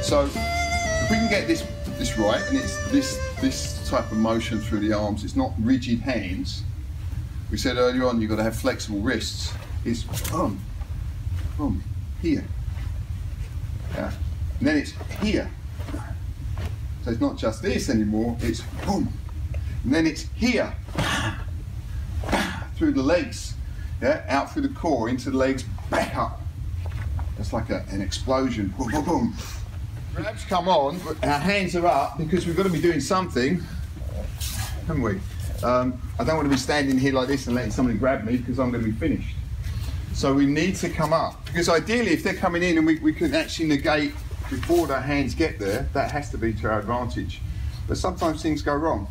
So if we can get this right, and it's this type of motion through the arms, it's not rigid hands. We said earlier on you've got to have flexible wrists. It's here. Yeah. And then it's here. So it's not just this anymore, it's boom. And then it's here. Through the legs. Yeah, out through the core, into the legs, back up. It's like an explosion. Boom, boom, boom. Grabs come on, but our hands are up because we've got to be doing something, haven't we? I don't want to be standing here like this and letting somebody grab me because I'm going to be finished. So we need to come up, because ideally if they're coming in and we can actually negate before their hands get there, that has to be to our advantage. But sometimes things go wrong.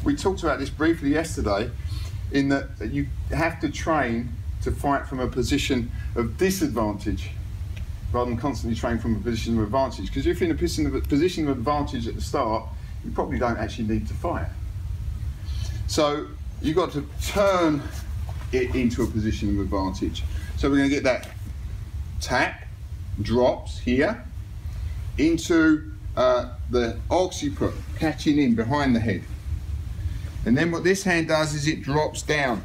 We talked about this briefly yesterday, in that you have to train to fight from a position of disadvantage rather than constantly train from a position of advantage. Because if you're in a position of advantage at the start, you probably don't actually need to fight. So you've got to turn it into a position of advantage. So we're going to get that tap, drops here, into the occiput, catching in behind the head. And then what this hand does is it drops down,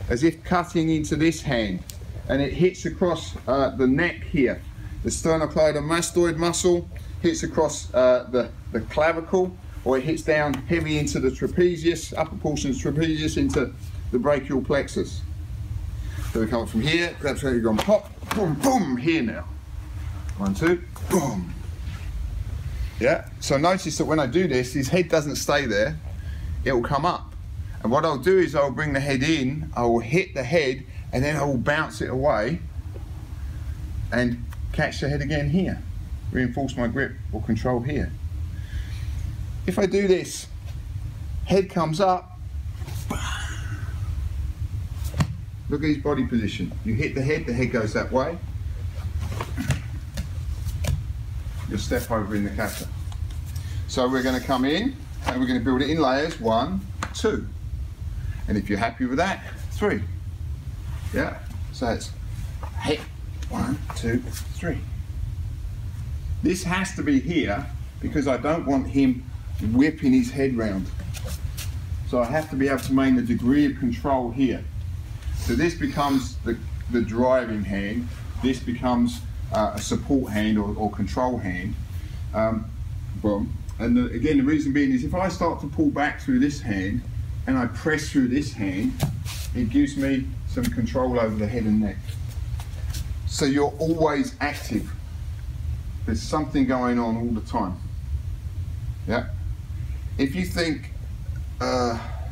as if cutting into this hand. And it hits across the neck here. The sternocleidomastoid muscle hits across the clavicle, or it hits down heavy into the trapezius, upper portion of the trapezius, into the brachial plexus. So we come up from here, that's where you've gone pop, boom, boom, here now. 1, 2, boom. Yeah, so notice that when I do this, his head doesn't stay there, it will come up. And what I'll do is I'll bring the head in, I will hit the head, and then I will bounce it away and catch the head again here. Reinforce my grip or control here. If I do this, head comes up, look at his body position. You hit the head goes that way. You'll step over in the kata. So we're going to come in and we're going to build it in layers, 1, 2. And if you're happy with that, 3. Yeah, so it's hit, 1, 2, 3. This has to be here because I don't want him whipping his head round. So I have to be able to maintain a degree of control here. So this becomes the driving hand, this becomes a support hand or control hand. Boom. And again, the reason being is if I start to pull back through this hand and I press through this hand, it gives me some control over the head and neck. So you're always active. There's something going on all the time. Yeah. If you think,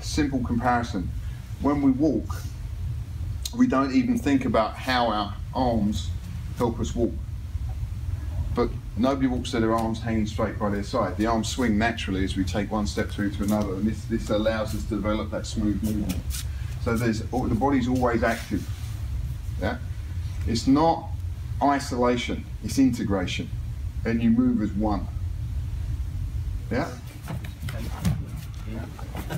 simple comparison, when we walk, we don't even think about how our arms help us walk. But nobody walks with their arms hanging straight by their side. The arms swing naturally as we take one step through to another, and this allows us to develop that smooth movement. So the body's always active. Yeah? It's not isolation, it's integration. And you move as one. Yeah? So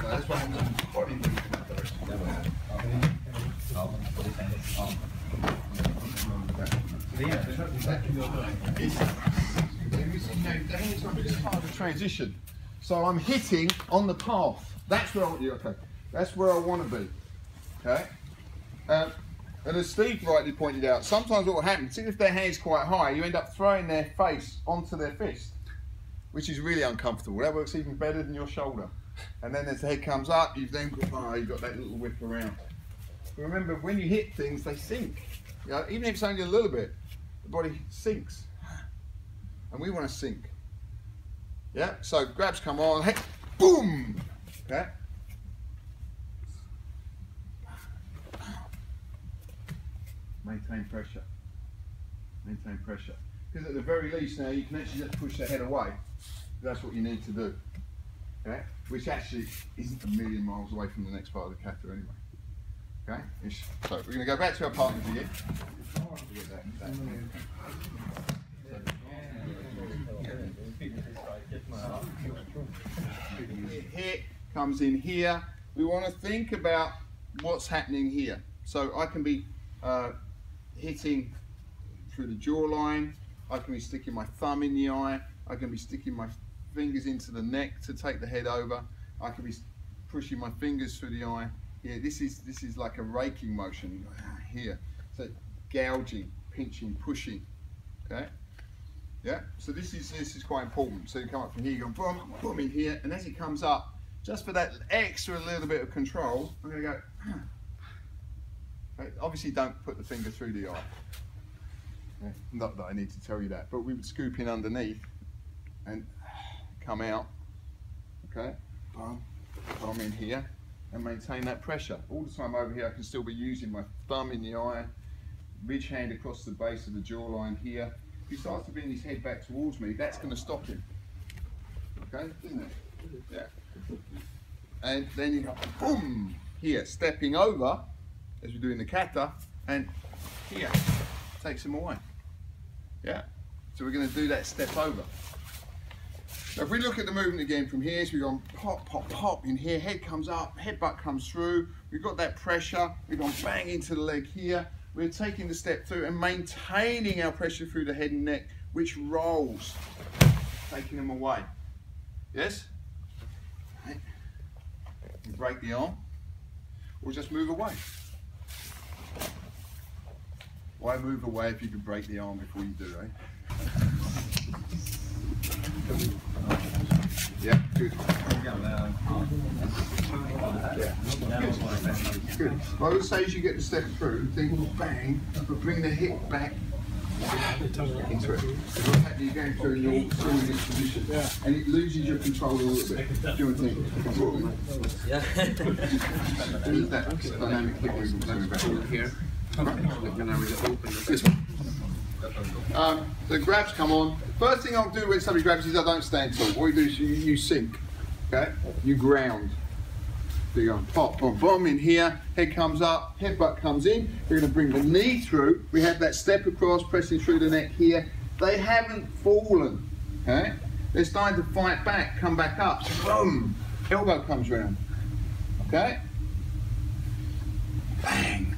that's why the body moves in that direction. The hands are just hard to transition. So I'm hitting on the path. That's where I want you, okay. That's where I want to be, okay. And as Steve rightly pointed out, sometimes what will happen, see if their hand's quite high, you end up throwing their face onto their fist, which is really uncomfortable. That works even better than your shoulder. And then as the head comes up, you've then got, you've got that little whip around. But remember, when you hit things, they sink. You know, even if it's only a little bit, the body sinks. And we want to sink. Yeah, so grabs come on, hey, boom! Okay. Maintain pressure. Maintain pressure. Because at the very least now you can actually just push the head away. That's what you need to do. Okay? Which actually isn't a million miles away from the next part of the kata anyway. Okay? So we're going to go back to our partners again. Hit comes in here. We want to think about what's happening here. So I can be hitting through the jawline, I can be sticking my thumb in the eye, I can be sticking my fingers into the neck to take the head over, I can be pushing my fingers through the eye. Yeah, this is like a raking motion here. So gouging, pinching, pushing. Okay? Yeah, so this is quite important. So you come up from here, you go boom, boom in here, and as it comes up, just for that extra little bit of control, I'm going to go. Okay, obviously don't put the finger through the eye. Okay, not that I need to tell you that, but we would scoop in underneath and come out. Okay, boom, boom in here, and maintain that pressure. All the time over here I can still be using my thumb in the eye, ridge hand across the base of the jawline here. If he starts to bring his head back towards me, that's going to stop him. Okay, isn't it? Yeah. And then you go boom here, stepping over as we do in the kata, and here takes him away. Yeah. So we're going to do that step over. So if we look at the movement again from here, so we've gone pop, pop, pop in here, head comes up, headbutt comes through, we've got that pressure, we've gone bang into the leg here, we're taking the step through and maintaining our pressure through the head and neck, which rolls, taking them away. Yes? Right. Break the arm, or just move away. Why move away if you can break the arm before you do, eh? Yeah, good. Yeah. Good. Good. Well, I would say as you get the step through, think bang, but bring the hip back into it. What's happening, you're going through and you're still in this position, and it loses your control a little bit. Do you want to think? Yeah. There's that dynamic hip movement back here. This one. The grabs come on. First thing I'll do when somebody grabs is I don't stand tall. What you do is you sink. Okay? You ground. So you go pop, boom, boom in here. Head comes up, headbutt comes in. We're going to bring the knee through. We have that step across, pressing through the neck here. They haven't fallen. Okay? They're starting to fight back, come back up. So boom. Elbow comes round. Okay? Bang.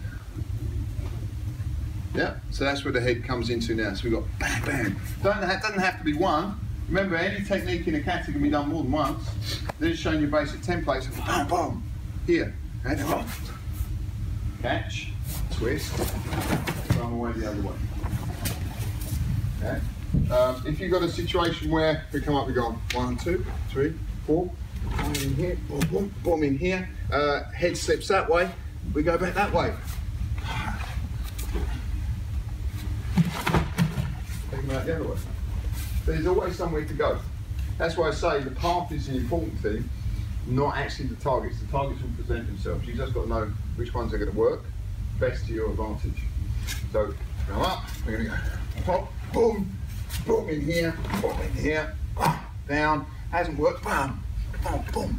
Yeah, so that's where the head comes into now. So we've got bang, bang. Doesn't have to be one. Remember, any technique in a kata can be done more than once. They're just showing you basic templates. Boom, boom. Here. And catch, twist, throw away the other way. Okay. If you've got a situation where we come up, we go 1, 2, 3, 4, boom in here, boom, boom, boom in here. Head slips that way. We go back that way. Out the other way. There's always somewhere to go. That's why I say the path is the important thing, not actually the targets. The targets will present themselves. You've just got to know which ones are going to work best to your advantage. So come up, we're going to go pop, boom, boom in here, boom in here, down, hasn't worked, bam, boom, boom.